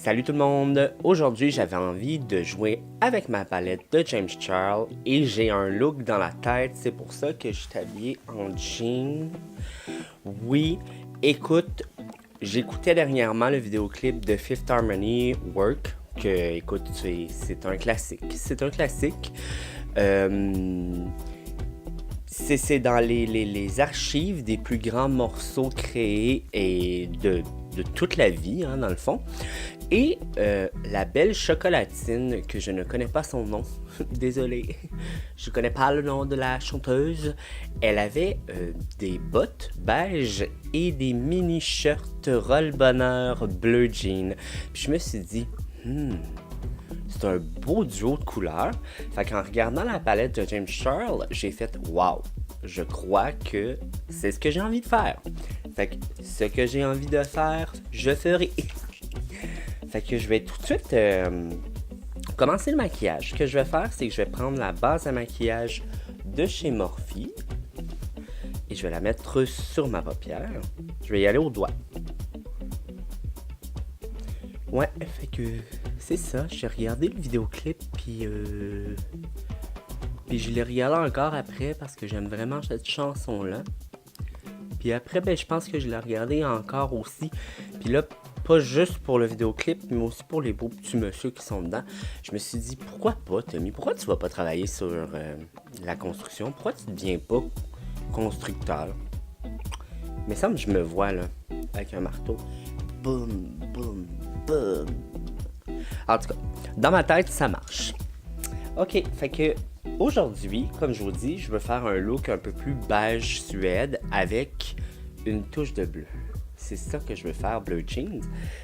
Salut tout le monde! Aujourd'hui, j'avais envie de jouer avec ma palette de James Charles et j'ai un look dans la tête, c'est pour ça que je suis habillé en jean. Oui, écoute, j'écoutais dernièrement le vidéoclip de Fifth Harmony, Work, que, écoute, c'est un classique. C'est un classique. C'est dans les archives des plus grands morceaux créés et de toute la vie, hein, dans le fond. Et la belle chocolatine, que je ne connais pas son nom, désolé, je connais pas le nom de la chanteuse, elle avait des bottes beige et des mini-shirts roll-bonheur bleu jean. Puis je me suis dit, c'est un beau duo de couleurs. Fait qu'en regardant la palette de James Charles, j'ai fait « Wow! Je crois que c'est ce que j'ai envie de faire. » Fait que ce que j'ai envie de faire, je ferai. Fait que je vais tout de suite commencer le maquillage. Ce que je vais faire, c'est que je vais prendre la base à maquillage de chez Morphe et je vais la mettre sur ma paupière. Je vais y aller au doigt. Ouais, fait que c'est ça. J'ai regardé le vidéoclip puis je l'ai regardé encore après parce que j'aime vraiment cette chanson-là. Puis après, je pense que je l'ai regardé encore aussi. Puis là, pas juste pour le vidéoclip, mais aussi pour les beaux petits messieurs qui sont dedans. Je me suis dit, pourquoi pas, Tommy? Pourquoi tu vas pas travailler sur la construction? Pourquoi tu ne deviens pas constructeur? Mais ça, je me vois, là, avec un marteau. Boum, boum, boum. En tout cas, dans ma tête, ça marche. Ok, fait que aujourd'hui, comme je vous dis, je veux faire un look un peu plus beige suède avec une touche de bleu. C'est ça que je veux faire, bleu jeans.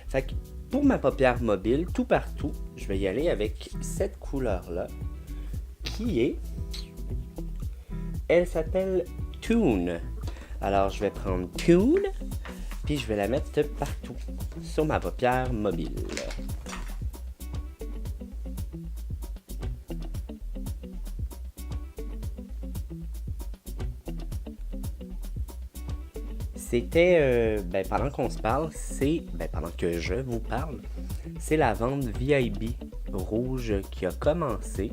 Fait que pour ma paupière mobile, tout partout, je vais y aller avec cette couleur-là, qui est... Elle s'appelle Toon. Alors, je vais prendre Toon, puis je vais la mettre partout, sur ma paupière mobile. C'était, pendant qu'on se parle, pendant que je vous parle, c'est la vente VIB rouge qui a commencé.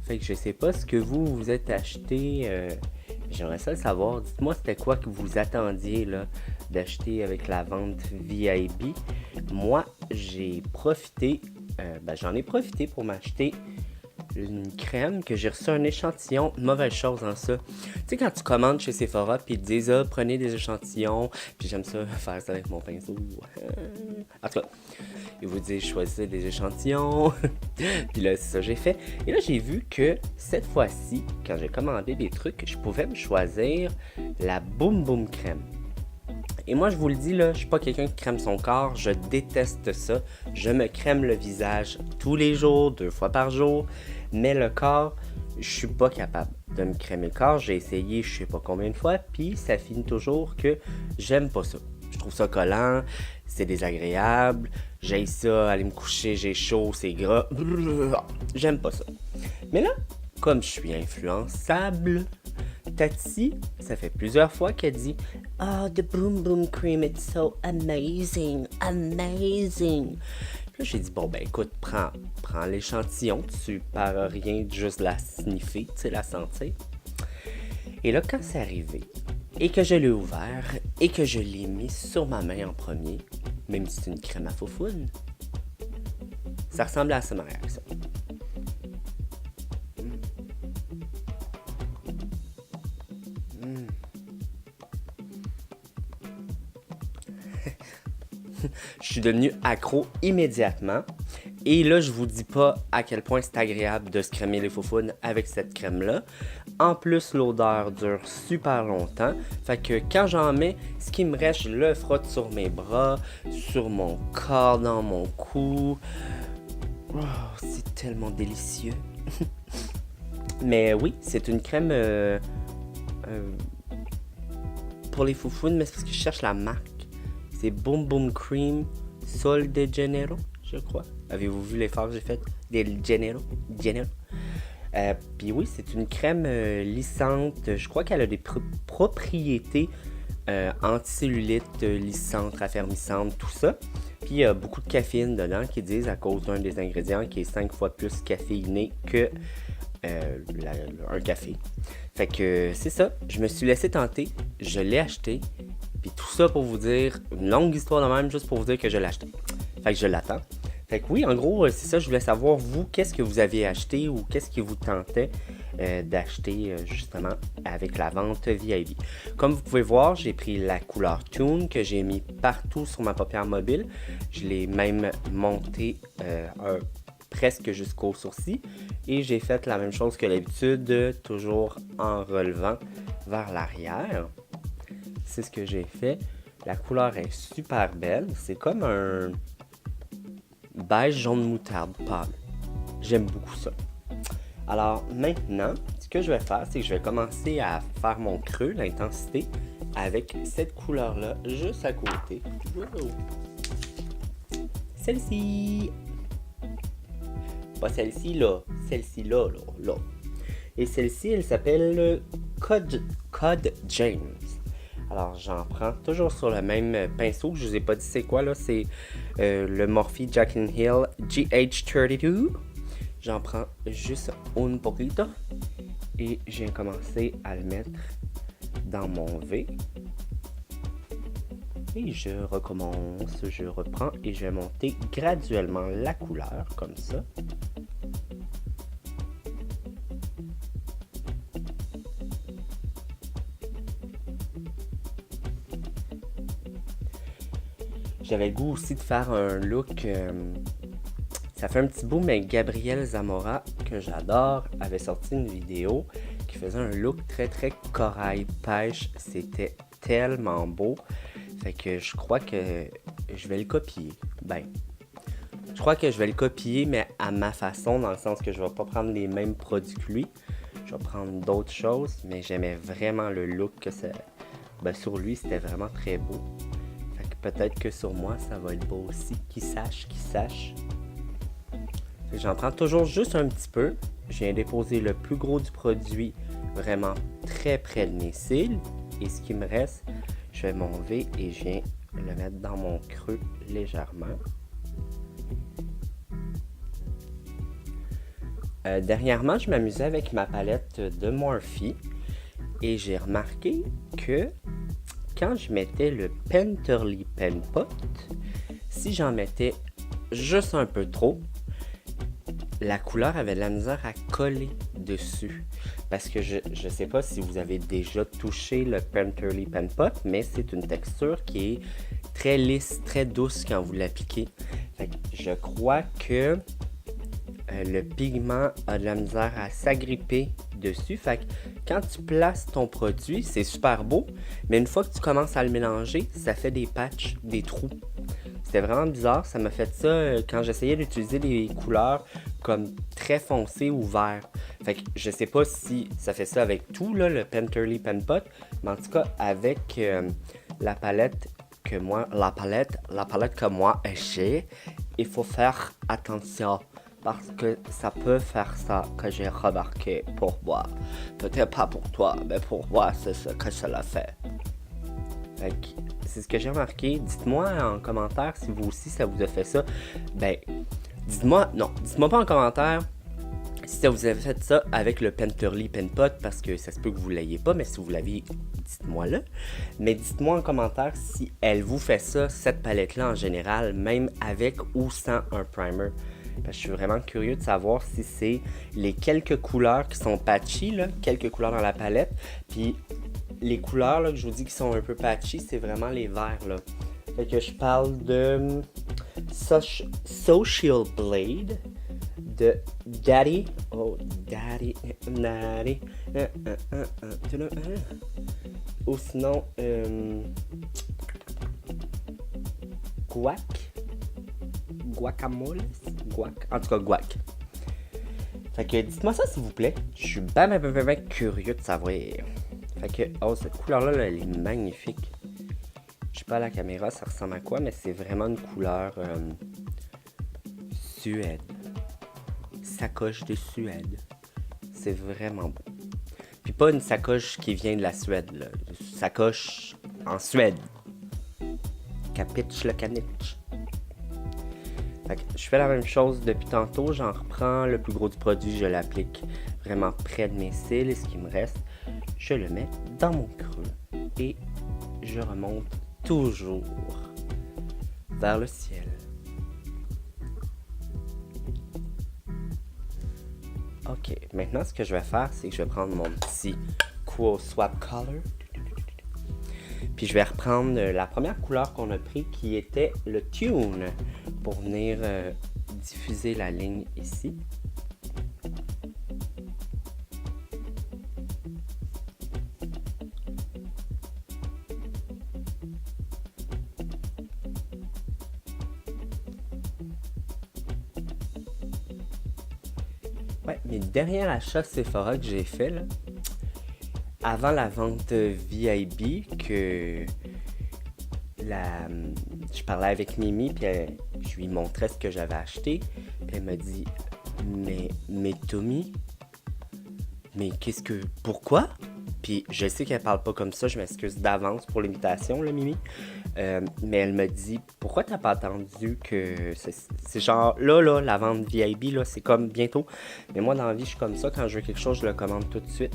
Fait que je sais pas ce que vous êtes acheté, j'aimerais ça le savoir. Dites-moi c'était quoi que vous attendiez là d'acheter avec la vente VIB. Moi, j'en ai profité pour m'acheter une crème que j'ai reçu un échantillon. Mauvaise chose en ça. Tu sais, quand tu commandes chez Sephora puis ils te disent prenez des échantillons, puis j'aime ça faire ça avec mon pinceau. En tout cas, ils vous disent choisissez des échantillons. Puis là, c'est ça que j'ai fait. Et là, j'ai vu que cette fois-ci, quand j'ai commandé des trucs, je pouvais me choisir la Boom Boom crème. Et moi, je vous le dis, là, je suis pas quelqu'un qui crème son corps. Je déteste ça. Je me crème le visage tous les jours, 2 fois par jour. Mais le corps, je suis pas capable de me crémer le corps. J'ai essayé je sais pas combien de fois, puis ça finit toujours que j'aime pas ça. Je trouve ça collant, c'est désagréable. J'aime ça, aller me coucher, j'ai chaud, c'est gras. J'aime pas ça. Mais là, comme je suis influençable, Tati, ça fait plusieurs fois qu'elle dit « Oh, the Boom Boom Cream, it's so amazing, amazing! » Puis là, j'ai dit « Bon, écoute, prends l'échantillon, tu perds rien de juste la sniffer, tu sais, la sentir. » Et là, quand c'est arrivé, et que je l'ai ouvert, et que je l'ai mis sur ma main en premier, même si c'est une crème à foufoune, ça ressemble à ça, ma réaction. Je suis devenu accro immédiatement. Et là, je vous dis pas à quel point c'est agréable de se crémer les faufounes avec cette crème-là. En plus, l'odeur dure super longtemps. Fait que quand j'en mets, ce qui me reste, je le frotte sur mes bras, sur mon corps, dans mon cou. Oh, c'est tellement délicieux. Mais oui, c'est une crème pour les faufounes, mais c'est parce que je cherche la marque. C'est Boom Boom Cream Sol de Janeiro, je crois. Avez-vous vu l'effort que j'ai fait? Del Janeiro. Puis oui, c'est une crème lissante. Je crois qu'elle a des propriétés anticellulite, lissante, raffermissante, tout ça. Puis il y a beaucoup de caféine dedans qui disent à cause d'un des ingrédients qui est 5 fois plus caféiné que un café. Fait que c'est ça, je me suis laissé tenter, je l'ai acheté. Puis tout ça pour vous dire, une longue histoire de même, juste pour vous dire que je l'ai acheté. Fait que je l'attends. Fait que oui, en gros, c'est ça, je voulais savoir, vous, qu'est-ce que vous aviez acheté ou qu'est-ce qui vous tentait d'acheter justement avec la vente VIP. Comme vous pouvez voir, j'ai pris la couleur Toon que j'ai mis partout sur ma paupière mobile. Je l'ai même monté presque jusqu'au sourcil. Et j'ai fait la même chose que d'habitude, toujours en relevant vers l'arrière. C'est ce que j'ai fait. La couleur est super belle. C'est comme un beige jaune moutarde pâle. J'aime beaucoup ça. Alors maintenant, ce que je vais faire, c'est que je vais commencer à faire mon creux, l'intensité, avec cette couleur-là, juste à côté. Wow. Celle-ci. Pas celle-ci, là. Celle-ci, là. Et celle-ci, elle s'appelle Code James. Alors, j'en prends toujours sur le même pinceau. Je vous ai pas dit c'est quoi, là. C'est le Morphe Jack and Hill GH32. J'en prends juste un poquito. Et je viens commencer à le mettre dans mon V. Et je recommence, je reprends et je vais monter graduellement la couleur comme ça. J'avais le goût aussi de faire un look, ça fait un petit bout, mais Gabriel Zamora, que j'adore, avait sorti une vidéo qui faisait un look très très corail pêche. C'était tellement beau. Fait que je crois que je vais le copier. Je crois que je vais le copier, mais à ma façon, dans le sens que je vais pas prendre les mêmes produits que lui. Je vais prendre d'autres choses, mais j'aimais vraiment le look que ça... sur lui, c'était vraiment très beau. Fait que peut-être que sur moi, ça va être beau aussi. Qui sache. Fait que j'en prends toujours juste un petit peu. Je viens déposer le plus gros du produit vraiment très près de mes cils. Et ce qui me reste, je vais m'enlever et je viens le mettre dans mon creux légèrement. Dernièrement, je m'amusais avec ma palette de Morphe et j'ai remarqué que quand je mettais le Painterly Pen Pot, si j'en mettais juste un peu trop, la couleur avait de la misère à coller dessus. Parce que je sais pas si vous avez déjà touché le Painterly Pen Pot, mais c'est une texture qui est très lisse, très douce quand vous l'appliquez. Fait que je crois que le pigment a de la misère à s'agripper dessus. Fait que quand tu places ton produit, c'est super beau, mais une fois que tu commences à le mélanger, ça fait des patchs, des trous. C'était vraiment bizarre, ça m'a fait ça quand j'essayais d'utiliser des couleurs comme très foncées ou vert. Fait que je sais pas si ça fait ça avec tout, là, le Painterly Pen Pot, mais en tout cas avec la palette que moi j'ai, il faut faire attention. Parce que ça peut faire ça que j'ai remarqué pour moi. Peut-être pas pour toi, mais pour moi, c'est ce que cela fait. Fait que c'est ce que j'ai remarqué. Dites-moi en commentaire si vous aussi ça vous a fait ça. Dites-moi pas en commentaire si ça vous a fait ça avec le Painterly Pen Pot, parce que ça se peut que vous l'ayez pas, mais si vous l'avez, dites-moi-le. Mais dites-moi en commentaire si elle vous fait ça, cette palette-là en général, même avec ou sans un primer. Parce que je suis vraiment curieux de savoir si c'est les quelques couleurs qui sont patchy, là, quelques couleurs dans la palette. Puis les couleurs là, que je vous dis qui sont un peu patchy, c'est vraiment les verts. Là. Fait que je parle de Social Blade, de Daddy. Ou sinon, Guacamole. En tout cas, guac. Fait que dites-moi ça s'il vous plaît. Je suis bien curieux de savoir. Fait que, cette couleur-là, là, elle est magnifique. Je sais pas à la caméra, ça ressemble à quoi, mais c'est vraiment une couleur Suède. Sacoche de Suède. C'est vraiment beau. Puis pas une sacoche qui vient de la Suède, là. Sacoche en Suède. Kapitch le kanitch. Fait que je fais la même chose depuis tantôt. J'en reprends le plus gros du produit. Je l'applique vraiment près de mes cils. Et ce qui me reste, je le mets dans mon creux. Et je remonte toujours vers le ciel. Ok, maintenant ce que je vais faire, c'est que je vais prendre mon petit Quo Swap Color. Puis je vais reprendre la première couleur qu'on a pris qui était le Tune pour venir diffuser la ligne ici. Ouais, mes derniers achats Sephora que j'ai fait là, avant la vente VIB, je parlais avec Mimi, puis je lui montrais ce que j'avais acheté, puis elle m'a dit mais Tommy, mais pourquoi? Puis je sais qu'elle parle pas comme ça, je m'excuse d'avance pour l'imitation là, Mimi. Mais elle me dit, pourquoi t'as pas attendu que c'est genre là la vente VIB là, c'est comme bientôt. Mais moi dans la vie je suis comme ça, quand je veux quelque chose je le commande tout de suite.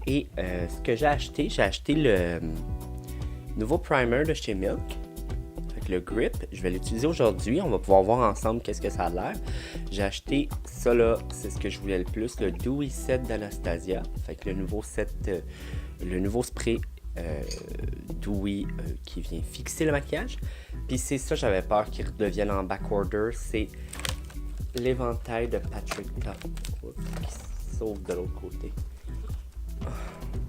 Et ce que j'ai acheté le nouveau primer de chez Milk avec le grip. Je vais l'utiliser aujourd'hui, on va pouvoir voir ensemble qu'est-ce que ça a l'air. J'ai acheté ça là, c'est ce que je voulais le plus, le Dewy Set d'Anastasia. Fait que le nouveau spray Dewy qui vient fixer le maquillage. Puis c'est ça, j'avais peur qu'il redevienne en backorder. C'est l'éventail de Patrick Ta qui sauve de l'autre côté.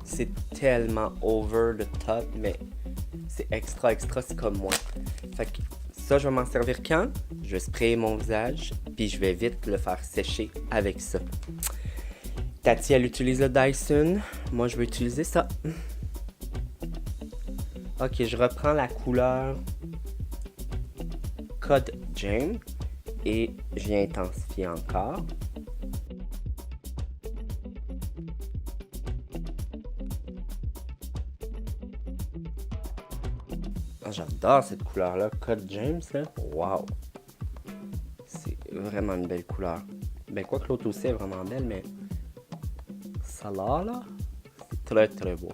C'est tellement over the top, mais c'est extra, c'est comme moi. Fait que ça, je vais m'en servir quand? Je vais sprayer mon visage, puis je vais vite le faire sécher avec ça. Tati, elle utilise le Dyson. Moi, je vais utiliser ça. Ok, je reprends la couleur Code Jam et je viens intensifier encore. Oh, j'adore cette couleur-là, Code James, là. Wow! C'est vraiment une belle couleur. Ben, quoi que l'autre aussi est vraiment belle, mais ça là, c'est très très beau.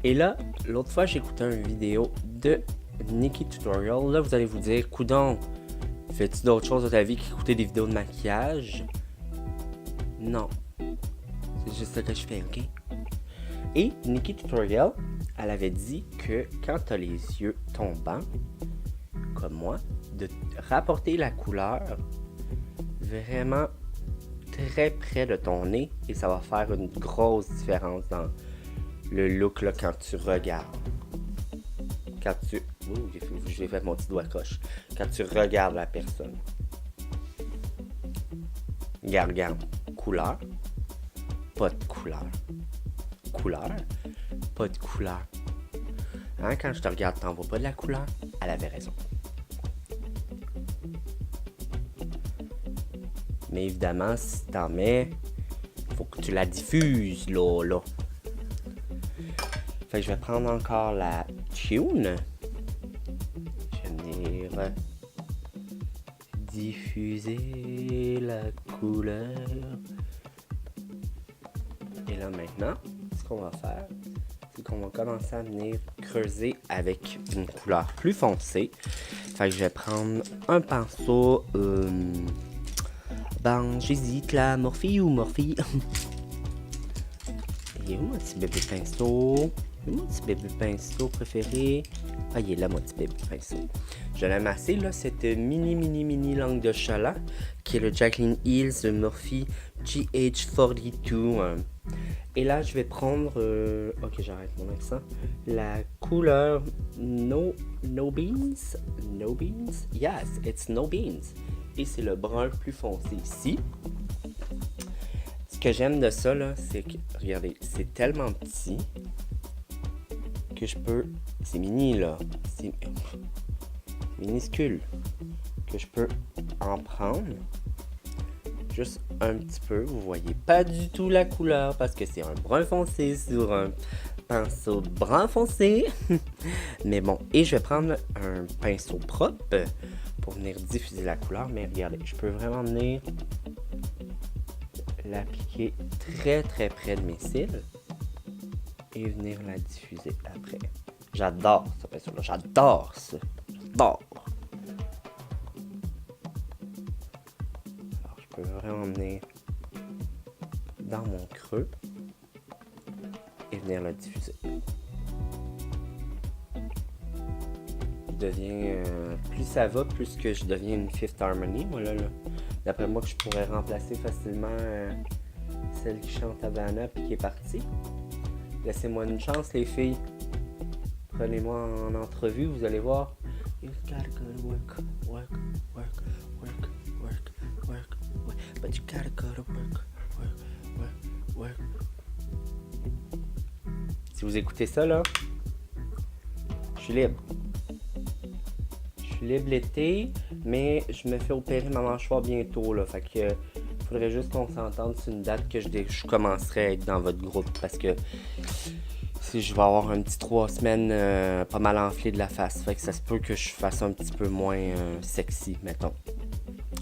Et là, l'autre fois, j'ai écouté une vidéo de Nikki Tutorial. Là, vous allez vous dire, coudonc, fais-tu d'autres choses de ta vie qu'écouter des vidéos de maquillage? Non. C'est juste ça que je fais, ok? Et Nikki Tutorial, elle avait dit que quand tu as les yeux tombants, comme moi, de rapporter la couleur vraiment très près de ton nez et ça va faire une grosse différence dans le look là, quand tu regardes. J'ai fait mon petit doigt coche. Quand tu regardes la personne. Regarde. Couleur. Pas de couleur. Couleur. Pas de couleur. Hein, quand je te regarde, t'en vois pas de la couleur? Elle avait raison. Mais évidemment, si t'en mets, faut que tu la diffuses, là. Fait que je vais prendre encore la Tune. Je vais venir diffuser la couleur. Et là maintenant, ce qu'on va faire, c'est qu'on va commencer à venir creuser avec une couleur plus foncée. Fait que je vais prendre un pinceau. J'hésite là, Morphe ou Morphe. Il est où mon petit bébé pinceau? Mon petit bébé pinceau préféré. Ah, il est là, mon petit bébé pinceau. Je l'aime assez, là, cette mini langue de chat là, qui est le Jaclyn Hills Morphe GH42. Et là, je vais prendre, ok, j'arrête mon accent, la couleur No Beans. Yes, it's No Beans. Et c'est le brun plus foncé ici. Ce que j'aime de ça, là, c'est que, regardez, c'est tellement petit que je peux, c'est mini, là, c'est minuscule, que je peux en prendre, juste un petit peu. Vous voyez pas du tout la couleur parce que c'est un brun foncé sur un pinceau brun foncé. Mais bon, et je vais prendre un pinceau propre pour venir diffuser la couleur. Mais regardez, je peux vraiment venir l'appliquer très très près de mes cils et venir la diffuser après. J'adore ce pinceau-là, j'adore ça. J'adore. Alors, je peux vraiment venir dans mon creux et venir la diffuser. Plus ça va, plus que je deviens une Fifth Harmony, moi là. D'après moi que je pourrais remplacer facilement celle qui chante Havana puis qui est partie. Laissez-moi une chance les filles. Prenez-moi en entrevue, vous allez voir. You gotta go to work, work, work, work, work, work, work. But you gotta go to work, work, work, work. Si vous écoutez ça là, je suis libre. Je suis libre l'été, mais je me fais opérer ma mâchoire bientôt là. Fait que faudrait juste qu'on s'entende sur une date que je commencerai à être dans votre groupe parce que si je vais avoir un petit 3 semaines pas mal enflé de la face. Fait que ça se peut que je fasse un petit peu moins sexy, mettons.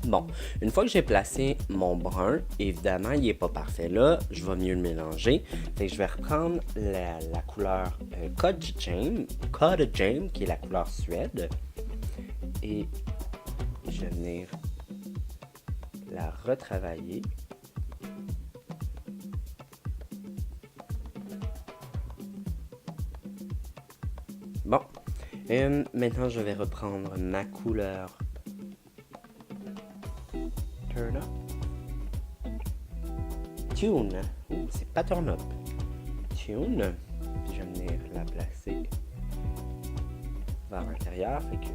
Bon, une fois que j'ai placé mon brun, évidemment, il n'est pas parfait là. Je vais mieux le mélanger. Fait que je vais reprendre la couleur Cottage Jam, qui est la couleur Suède. Et je vais venir la retravailler. Bon, maintenant je vais reprendre ma couleur Turn Up. Tune. C'est pas Turn Up. Tune. Puis je vais venir la placer vers l'intérieur. Fait que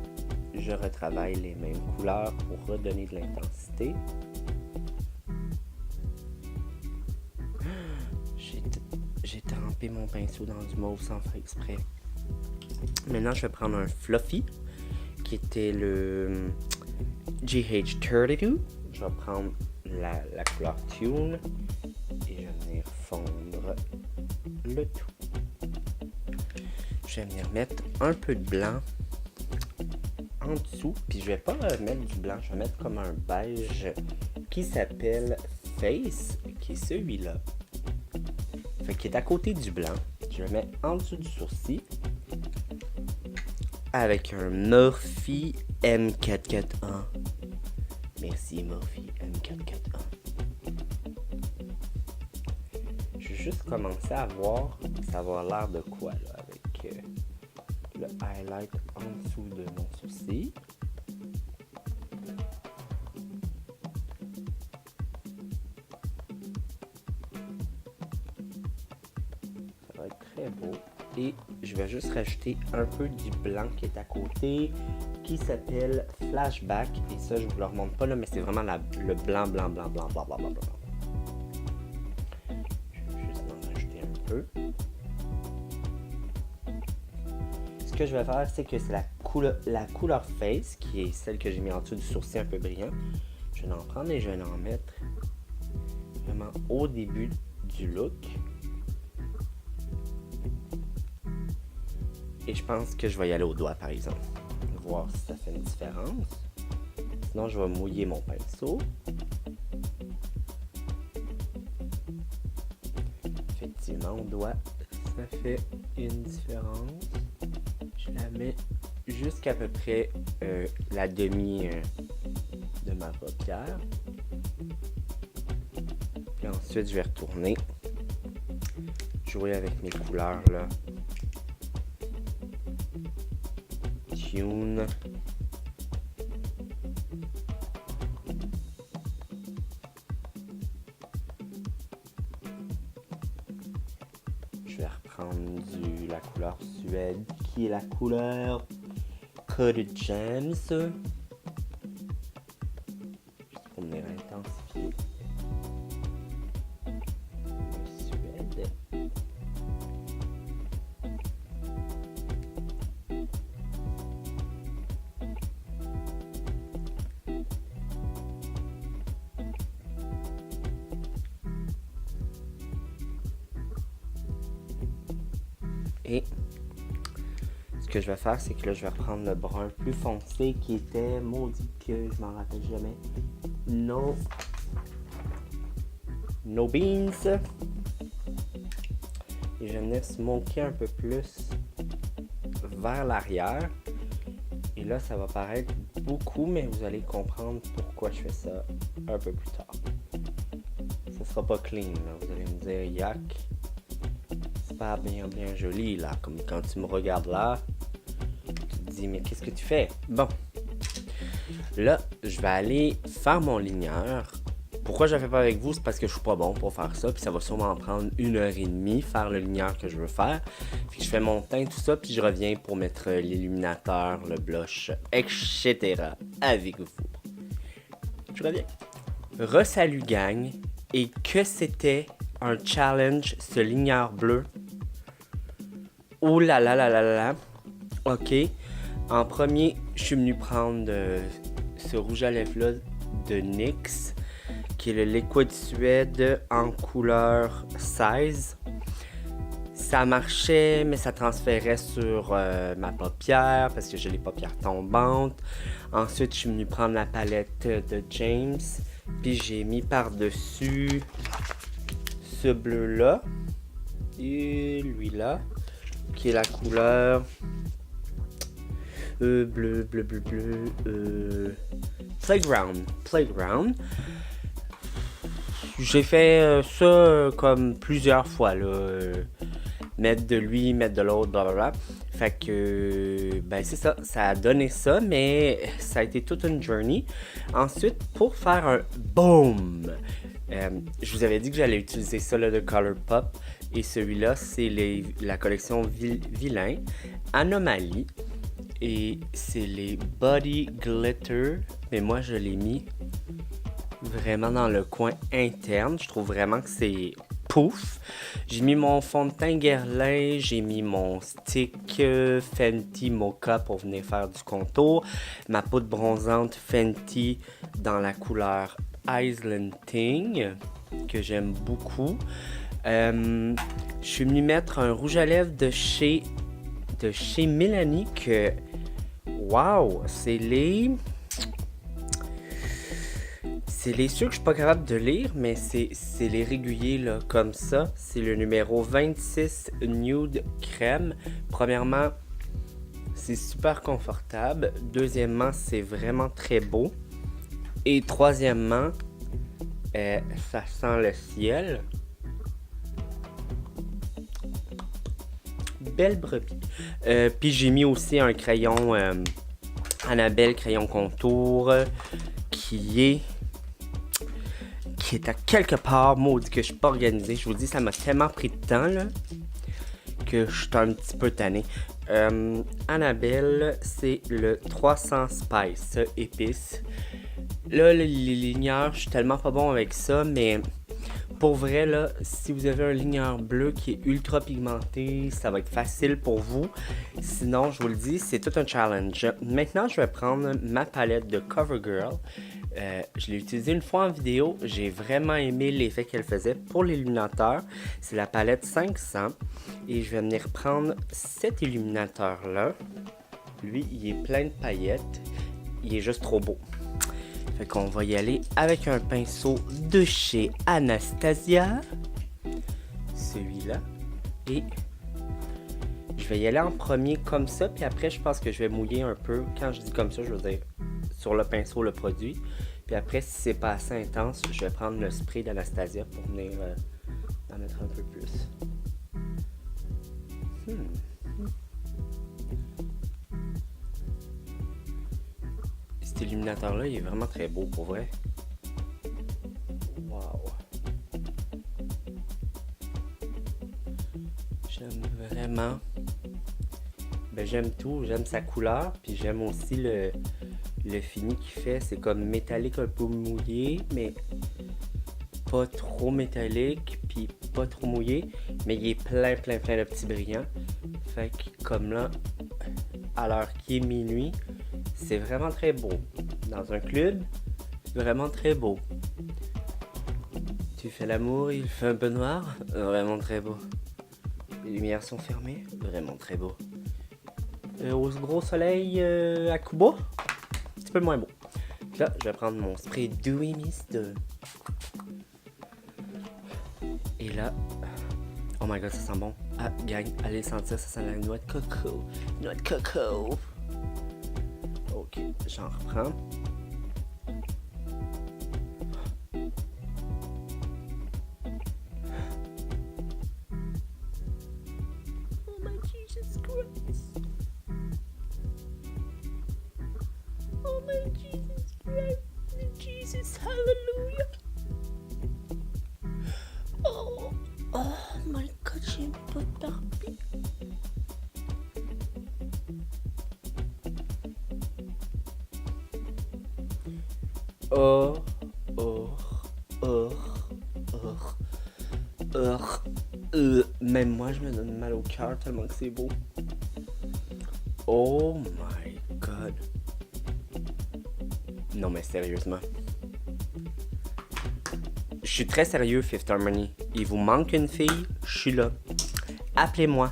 je retravaille les mêmes couleurs pour redonner de l'intensité. J'ai trempé mon pinceau dans du mauve sans faire exprès. Maintenant, je vais prendre un Fluffy, qui était le GH32. Je vais prendre la couleur Tune et je vais venir fondre le tout. Je vais venir mettre un peu de blanc en dessous, puis je vais pas mettre du blanc, je vais mettre comme un beige qui s'appelle Face, qui est celui-là. Fait qu'il est à côté du blanc. Je vais mettre en dessous du sourcil avec un Morphe M441. Merci Morphe M441. Je vais juste commencer à voir ça va avoir l'air de quoi là, avec le highlight en dessous de mon sourcil. Ça va être très beau. Et je vais juste rajouter un peu du blanc qui est à côté, qui s'appelle Flashback. Et ça, je vous le remonte pas là, mais c'est vraiment le blanc. Je vais juste en rajouter un peu. Ce que je vais faire, c'est que c'est la couleur Face, qui est celle que j'ai mis en dessous du sourcil un peu brillant. Je vais en prendre et je vais en mettre vraiment au début du look. Et je pense que je vais y aller au doigt, par exemple. Voir si ça fait une différence. Sinon, je vais mouiller mon pinceau. Effectivement, au doigt, ça fait une différence. Je la mets jusqu'à peu près la demi de ma paupière. Puis ensuite, je vais retourner jouer avec mes couleurs là. Tune. Je vais reprendre la couleur Suède qui est la couleur Cottage Jam. Juste pour venir intensifier le Suède. Et ce que je vais faire, c'est que là, je vais reprendre le brun plus foncé qui était, maudit que je m'en rappelle jamais. No beans. Et je vais venir smoker un peu plus vers l'arrière. Et là, ça va paraître beaucoup, mais vous allez comprendre pourquoi je fais ça un peu plus tard. Ça sera pas clean, là. Vous allez me dire, yak, c'est pas bien joli, là. Comme quand tu me regardes là, tu te dis, mais qu'est-ce que tu fais? Bon. Là, je vais aller faire mon ligneur. Pourquoi je le fais pas avec vous? C'est parce que je suis pas bon pour faire ça. Puis ça va sûrement prendre 1h30 faire le ligneur que je veux faire. Puis je fais mon teint, tout ça. Puis je reviens pour mettre l'illuminateur, le blush, etc. avec vous. Je reviens. Re-salut gang. Et que c'était un challenge, ce ligneur bleu. Oh là là là là là. Ok. En premier, je suis venu prendre ce rouge à lèvres-là de NYX, qui est le Liquid Suede en couleur 16. Ça marchait, mais ça transférait sur ma paupière parce que j'ai les paupières tombantes. Ensuite, je suis venu prendre la palette de James, puis j'ai mis par-dessus ce bleu-là et lui-là, qui est la couleur bleu, Playground. J'ai fait ça comme plusieurs fois, là. Mettre de lui, mettre de l'autre, blablabla. Fait que, ben c'est ça, ça a donné ça, mais ça a été toute une journey. Ensuite, pour faire un boom, je vous avais dit que j'allais utiliser ça là, de Colourpop. Et celui-là, c'est la collection Vilain, Anomalie. Et c'est les Body Glitter, mais moi je l'ai mis vraiment dans le coin interne. Je trouve vraiment que c'est pouf. J'ai mis mon fond de teint Guerlain, j'ai mis mon stick Fenty Mocha pour venir faire du contour, ma poudre bronzante Fenty dans la couleur Islanding que j'aime beaucoup. Je suis venu mettre un rouge à lèvres de chez Mélanie que wow, c'est les ceux que je suis pas capable de lire, mais c'est les réguliers là, comme ça. C'est le numéro 26 Nude Crème. Premièrement, c'est super confortable. Deuxièmement, c'est vraiment très beau. Et troisièmement, ça sent le ciel. Belle brebis. Puis j'ai mis aussi un crayon Annabelle crayon contour qui est à quelque part, maudit que je suis pas organisé. Je vous dis, ça m'a tellement pris de temps là, que je suis un petit peu tanné. Annabelle, c'est le 300 Spice épice. Là, les ligneurs, je suis tellement pas bon avec ça, mais pour vrai, là, si vous avez un ligneur bleu qui est ultra pigmenté, ça va être facile pour vous. Sinon, je vous le dis, c'est tout un challenge. Maintenant, je vais prendre ma palette de CoverGirl. Je l'ai utilisée une fois en vidéo. J'ai vraiment aimé l'effet qu'elle faisait pour l'illuminateur. C'est la palette 500. Et je vais venir prendre cet illuminateur-là. Lui, il est plein de paillettes. Il est juste trop beau. Fait qu'on va y aller avec un pinceau de chez Anastasia. Celui-là. Et je vais y aller en premier comme ça. Puis après, je pense que je vais mouiller un peu. Quand je dis comme ça, je veux dire sur le pinceau le produit. Puis après, si c'est pas assez intense, je vais prendre le spray d'Anastasia pour venir en mettre un peu plus. Cet illuminateur-là, il est vraiment très beau pour vrai. Wow. J'aime vraiment. Ben, j'aime tout. J'aime sa couleur. Puis j'aime aussi le fini qu'il fait. C'est comme métallique un peu mouillé, mais pas trop métallique. Puis pas trop mouillé. Mais il est plein de petits brillants. Fait que comme là, à l'heure qui est minuit, c'est vraiment très beau. Dans un club, vraiment très beau. Tu fais l'amour, il fait un peu noir, vraiment très beau. Les lumières sont fermées. Vraiment très beau. Au gros soleil à Cuba, un petit peu moins beau. Puis là, je vais prendre mon spray Dewy Mist. Et là, oh my god, ça sent bon. Ah, gang, allez le sentir, ça sent la noix de coco. Noix de coco. Ok, j'en reprends. Oh my Jesus Christ. Oh my Jesus Christ. Jesus, hallelujah. Oh my god, j'ai une peau de Barbie. Oh, oh, oh, oh, oh, même moi, je me donne mal au cœur tellement que c'est beau. Oh my god. Non mais sérieusement. Je suis très sérieux, Fifth Harmony. Il vous manque une fille, je suis là. Appelez-moi.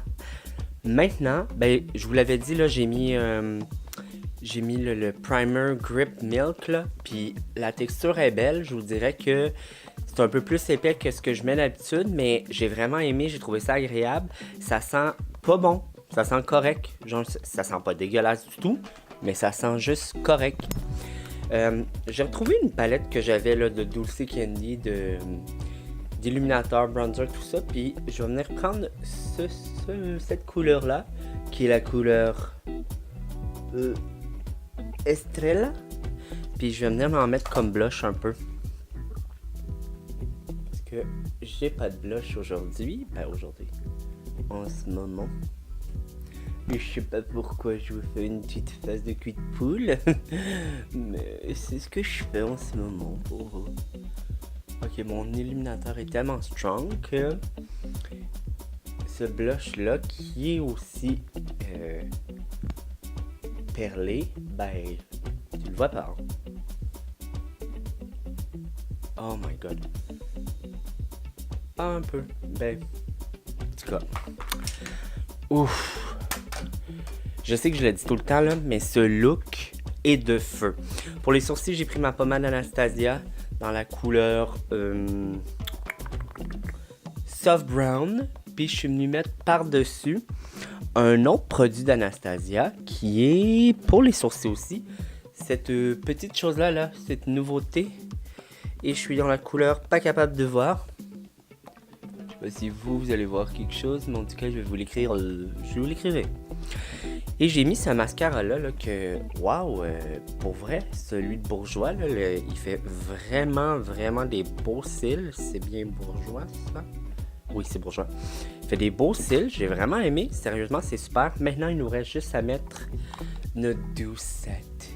Maintenant, ben, je vous l'avais dit, là, j'ai mis le primer Grip Milk, là. Puis la texture est belle. Je vous dirais que c'est un peu plus épais que ce que je mets d'habitude, mais j'ai vraiment aimé. J'ai trouvé ça agréable. Ça sent pas bon. Ça sent correct. Genre, ça sent pas dégueulasse du tout, mais ça sent juste correct. J'ai retrouvé une palette que j'avais là, de Dulce Candy, d'illuminateur, bronzer, tout ça. Puis je vais venir prendre cette couleur-là, qui est la couleur Estrella. Puis je vais venir m'en mettre comme blush un peu. Parce que j'ai pas de blush aujourd'hui. Ben aujourd'hui, en ce moment. Mais je sais pas pourquoi je vous fais une petite face de cul de poule. Mais c'est ce que je fais en ce moment pour vous. Ok, mon illuminateur est tellement strong que ce blush là qui est aussi perlé, ben tu le vois pas. Hein? Oh my god. Un peu. Ben, en tout cas. Ouf. Je sais que je le dis tout le temps, là, mais ce look est de feu. Pour les sourcils, j'ai pris ma pommade Anastasia dans la couleur Soft Brown. Puis je suis venu mettre par-dessus un autre produit d'Anastasia qui est pour les sourcils aussi. Cette petite chose-là, là, cette nouveauté. Et je suis dans la couleur pas capable de voir. Je sais pas si vous allez voir quelque chose, mais en tout cas, je vais vous l'écrire. Je vais vous l'écrire. Et j'ai mis ce mascara-là, là, que, waouh, pour vrai, celui de Bourjois, là, il fait vraiment, vraiment des beaux cils. C'est bien Bourjois, ça? Oui, c'est Bourjois. Il fait des beaux cils, j'ai vraiment aimé. Sérieusement, c'est super. Maintenant, il nous reste juste à mettre notre doucette.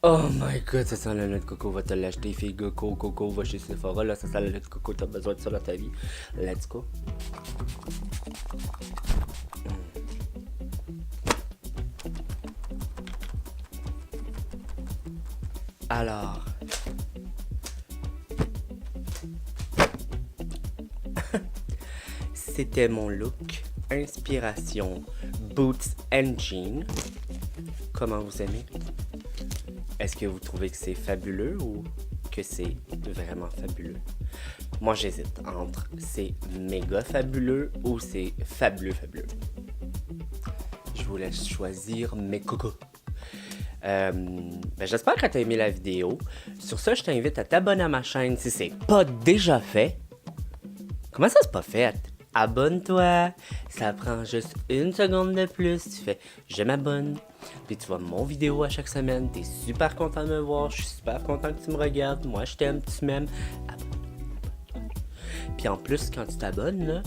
Oh my god, ça sent la noix de coco, va te l'acheter, fille, coco, va chez Sephora, là, ça sent la noix de coco, t'as besoin de ça dans ta vie. Let's go. Alors, c'était mon look, inspiration, boots and jeans. Comment vous aimez? Est-ce que vous trouvez que c'est fabuleux ou que c'est vraiment fabuleux? Moi, j'hésite entre c'est méga fabuleux ou c'est fabuleux. Je vous laisse choisir mes cocos. J'espère que tu as aimé la vidéo. Sur ça, je t'invite à t'abonner à ma chaîne si c'est pas déjà fait. Comment ça, c'est pas fait? Abonne-toi. Ça prend juste 1 seconde de plus. Tu fais « Je m'abonne ». Puis tu vois mon vidéo à chaque semaine. T'es super content de me voir. Je suis super content que tu me regardes. Moi, je t'aime, tu m'aimes. Abonne-toi. Puis en plus, quand tu t'abonnes, là,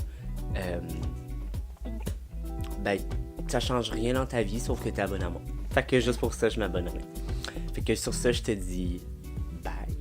ça change rien dans ta vie sauf que t'es abonné à moi. Fait que juste pour ça, je m'abonnerai. Fait que sur ça, je te dis bye.